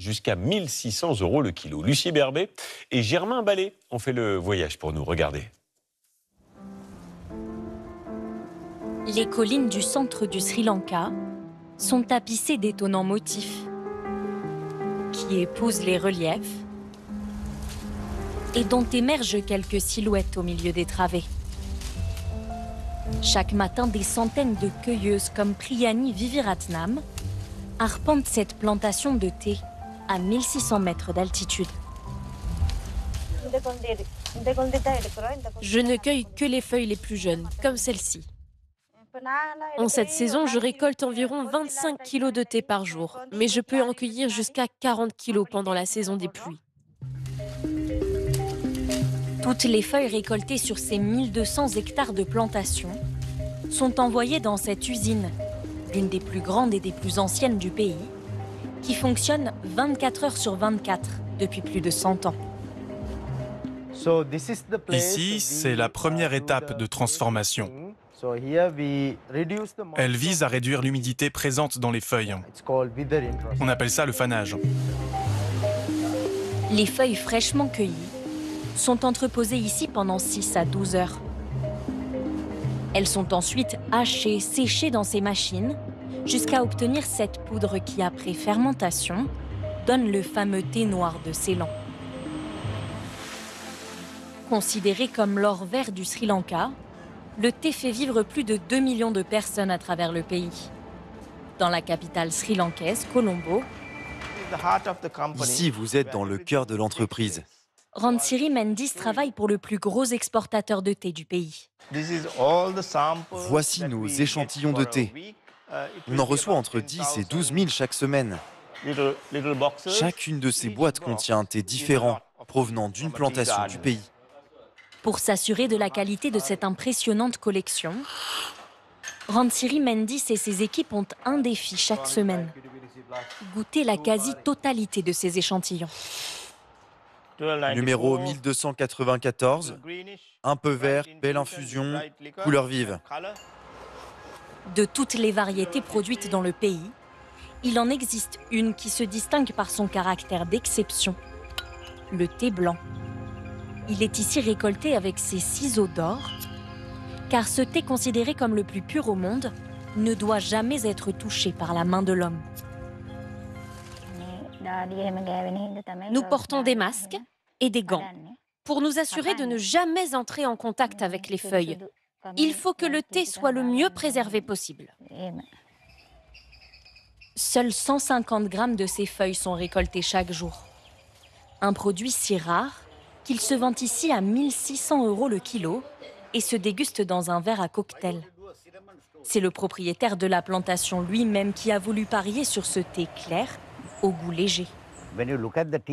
jusqu'à 1600 € le kilo. Lucie Berbet et Germain Ballet ont fait le voyage pour nous. Regardez. Les collines du centre du Sri Lanka sont tapissées d'étonnants motifs qui épousent les reliefs et dont émergent quelques silhouettes au milieu des travées. Chaque matin, des centaines de cueilleuses comme Priyani Viviratnam arpentent cette plantation de thé à 1600 mètres d'altitude. Je ne cueille que les feuilles les plus jeunes, comme celle-ci. En cette saison, je récolte environ 25 kilos de thé par jour, mais je peux en cueillir jusqu'à 40 kilos pendant la saison des pluies. Toutes les feuilles récoltées sur ces 1200 hectares de plantation sont envoyées dans cette usine, l'une des plus grandes et des plus anciennes du pays, qui fonctionne 24 heures sur 24 depuis plus de 100 ans. Ici, c'est la première étape de transformation. Elle vise à réduire l'humidité présente dans les feuilles. On appelle ça le fanage. Les feuilles fraîchement cueillies sont entreposées ici pendant 6 à 12 heures. Elles sont ensuite hachées, séchées dans ces machines, jusqu'à obtenir cette poudre qui, après fermentation, donne le fameux thé noir de Ceylan. Considéré comme l'or vert du Sri Lanka, le thé fait vivre plus de 2 millions de personnes à travers le pays. Dans la capitale sri-lankaise, Colombo, Ici, vous êtes dans le cœur de l'entreprise. Ranthiri Mendis travaille pour le plus gros exportateur de thé du pays. Voici nos échantillons de thé. On en reçoit entre 10 et 12 000 chaque semaine. Chacune de ces boîtes contient un thé différent, provenant d'une plantation du pays. Pour s'assurer de la qualité de cette impressionnante collection, Ranthiri Mendis et ses équipes ont un défi chaque semaine: goûter la quasi-totalité de ces échantillons. Numéro 1294, un peu vert, belle infusion, couleur vive. De toutes les variétés produites dans le pays, il en existe une qui se distingue par son caractère d'exception: le thé blanc. Il est ici récolté avec ses ciseaux d'or, car ce thé considéré comme le plus pur au monde ne doit jamais être touché par la main de l'homme. Nous portons des masques et des gants pour nous assurer de ne jamais entrer en contact avec les feuilles. Il faut que le thé soit le mieux préservé possible. Seuls 150 grammes de ces feuilles sont récoltées chaque jour. Un produit si rare qu'il se vend ici à 1600 € le kilo et se déguste dans un verre à cocktail. C'est le propriétaire de la plantation lui-même qui a voulu parier sur ce thé clair au goût léger.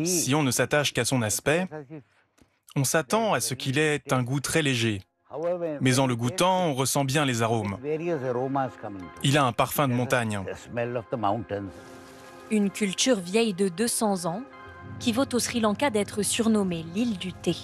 Si on ne s'attache qu'à son aspect, on s'attend à ce qu'il ait un goût très léger. Mais en le goûtant, on ressent bien les arômes. Il a un parfum de montagne. Une culture vieille de 200 ans qui vaut au Sri Lanka d'être surnommée l'île du thé.